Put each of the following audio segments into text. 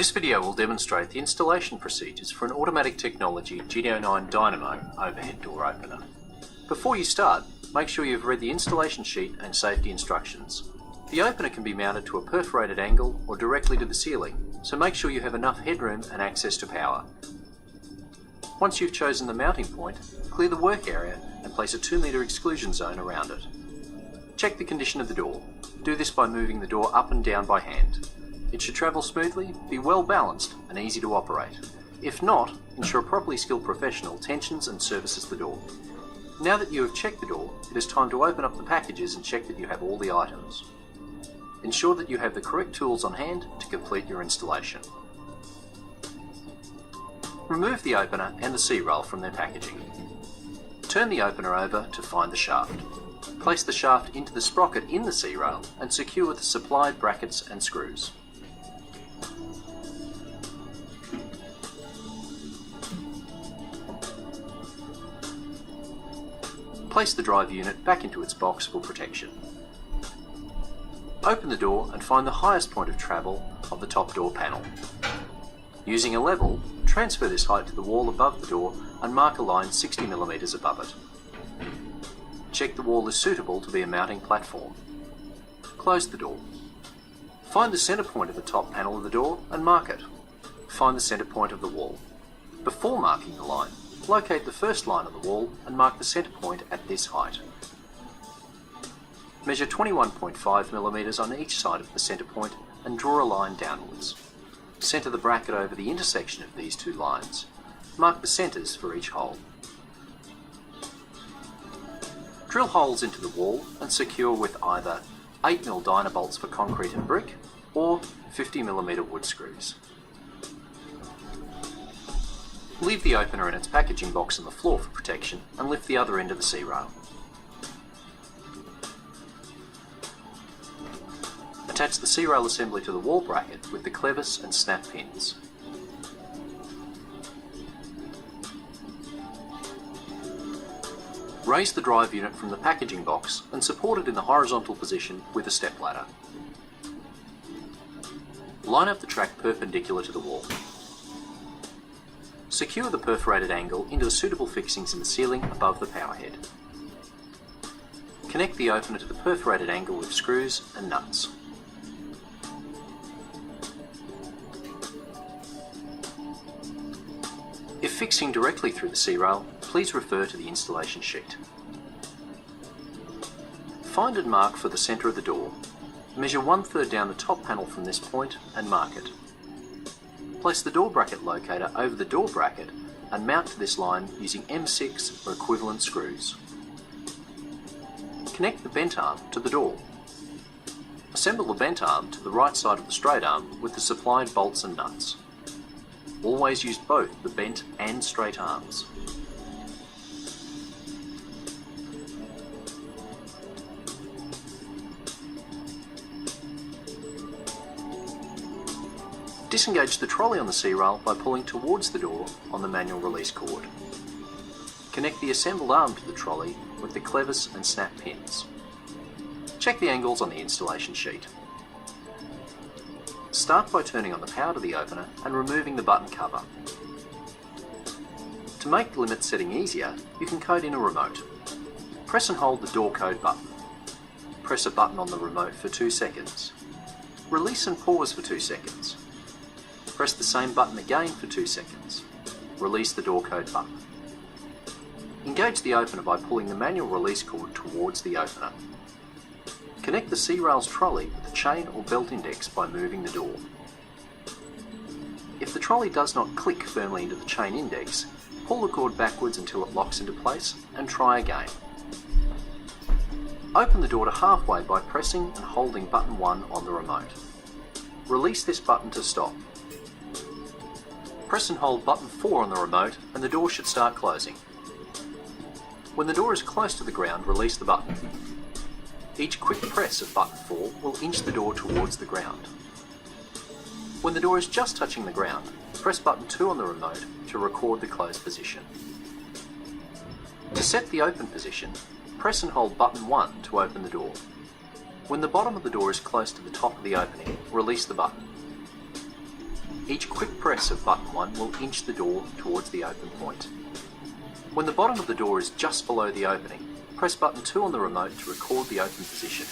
This video will demonstrate the installation procedures for an automatic technology GD09 Dynamo overhead door opener. Before you start, make sure you've read the installation sheet and safety instructions. The opener can be mounted to a perforated angle or directly to the ceiling, so make sure you have enough headroom and access to power. Once you've chosen the mounting point, clear the work area and place a 2-metre exclusion zone around it. Check the condition of the door. Do this by moving the door up and down by hand. It should travel smoothly, be well balanced and easy to operate. If not, ensure a properly skilled professional tensions and services the door. Now that you have checked the door, it is time to open up the packages and check that you have all the items. Ensure that you have the correct tools on hand to complete your installation. Remove the opener and the C-rail from their packaging. Turn the opener over to find the shaft. Place the shaft into the sprocket in the C-rail and secure with the supplied brackets and screws. Place the drive unit back into its box for protection. Open the door and find the highest point of travel of the top door panel. Using a level, transfer this height to the wall above the door and mark a line 60mm above it. Check the wall is suitable to be a mounting platform. Close the door. Find the centre point of the top panel of the door and mark it. Find the centre point of the wall. Before marking the line, locate the first line on the wall and mark the centre point at this height. Measure 21.5mm on each side of the centre point and draw a line downwards. Centre the bracket over the intersection of these two lines. Mark the centres for each hole. Drill holes into the wall and secure with either 8mm Dynabolts for concrete and brick or 50mm wood screws. Leave the opener in its packaging box on the floor for protection and lift the other end of the C-rail. Attach the C-rail assembly to the wall bracket with the clevis and snap pins. Raise the drive unit from the packaging box and support it in the horizontal position with a step ladder. Line up the track perpendicular to the wall. Secure the perforated angle into the suitable fixings in the ceiling above the power head. Connect the opener to the perforated angle with screws and nuts. If fixing directly through the C-rail, please refer to the installation sheet. Find and mark for the centre of the door. Measure 1/3 down the top panel from this point and mark it. Place the door bracket locator over the door bracket and mount to this line using M6 or equivalent screws. Connect the bent arm to the door. Assemble the bent arm to the right side of the straight arm with the supplied bolts and nuts. Always use both the bent and straight arms. Disengage the trolley on the C-rail by pulling towards the door on the manual release cord. Connect the assembled arm to the trolley with the clevis and snap pins. Check the angles on the installation sheet. Start by turning on the power to the opener and removing the button cover. To make the limit setting easier, you can code in a remote. Press and hold the door code button. Press a button on the remote for 2 seconds. Release and pause for 2 seconds. Press the same button again for 2 seconds. Release the door code button. Engage the opener by pulling the manual release cord towards the opener. Connect the C-rail's trolley with the chain or belt index by moving the door. If the trolley does not click firmly into the chain index, pull the cord backwards until it locks into place and try again. Open the door to halfway by pressing and holding button 1 on the remote. Release this button to stop. Press and hold button 4 on the remote and the door should start closing. When the door is close to the ground, release the button. Each quick press of button 4 will inch the door towards the ground. When the door is just touching the ground, press button 2 on the remote to record the closed position. To set the open position, press and hold button 1 to open the door. When the bottom of the door is close to the top of the opening, release the button. Each quick press of button 1 will inch the door towards the open point. When the bottom of the door is just below the opening, press button 2 on the remote to record the open position.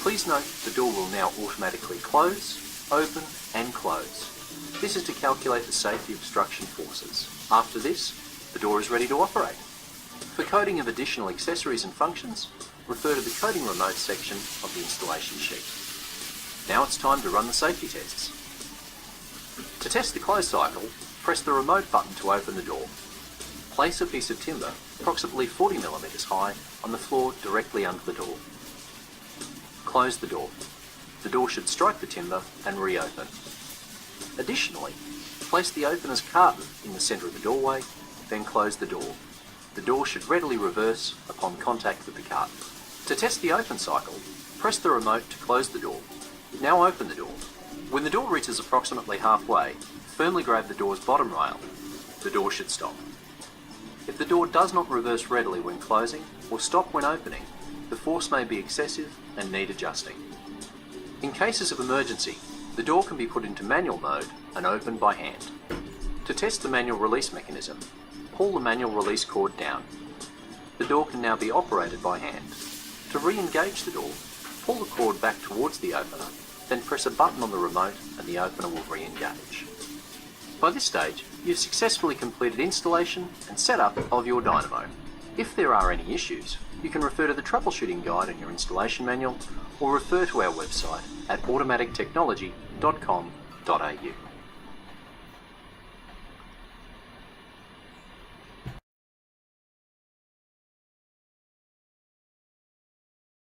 Please note the door will now automatically close, open and close. This is to calculate the safety obstruction forces. After this, the door is ready to operate. For coding of additional accessories and functions, refer to the coding remote section of the installation sheet. Now it's time to run the safety tests. To test the close cycle, press the remote button to open the door. Place a piece of timber approximately 40mm high on the floor directly under the door. Close the door. The door should strike the timber and reopen. Additionally, place the opener's carton in the centre of the doorway, then close the door. The door should readily reverse upon contact with the carton. To test the open cycle, press the remote to close the door. Now open the door. When the door reaches approximately halfway, firmly grab the door's bottom rail. The door should stop. If the door does not reverse readily when closing or stop when opening, the force may be excessive and need adjusting. In cases of emergency, the door can be put into manual mode and opened by hand. To test the manual release mechanism, pull the manual release cord down. The door can now be operated by hand. To re-engage the door, pull the cord back towards the opener, then press a button on the remote and the opener will re-engage. By this stage, you've successfully completed installation and setup of your dynamo. If there are any issues, you can refer to the troubleshooting guide in your installation manual or refer to our website at automatictechnology.com.au.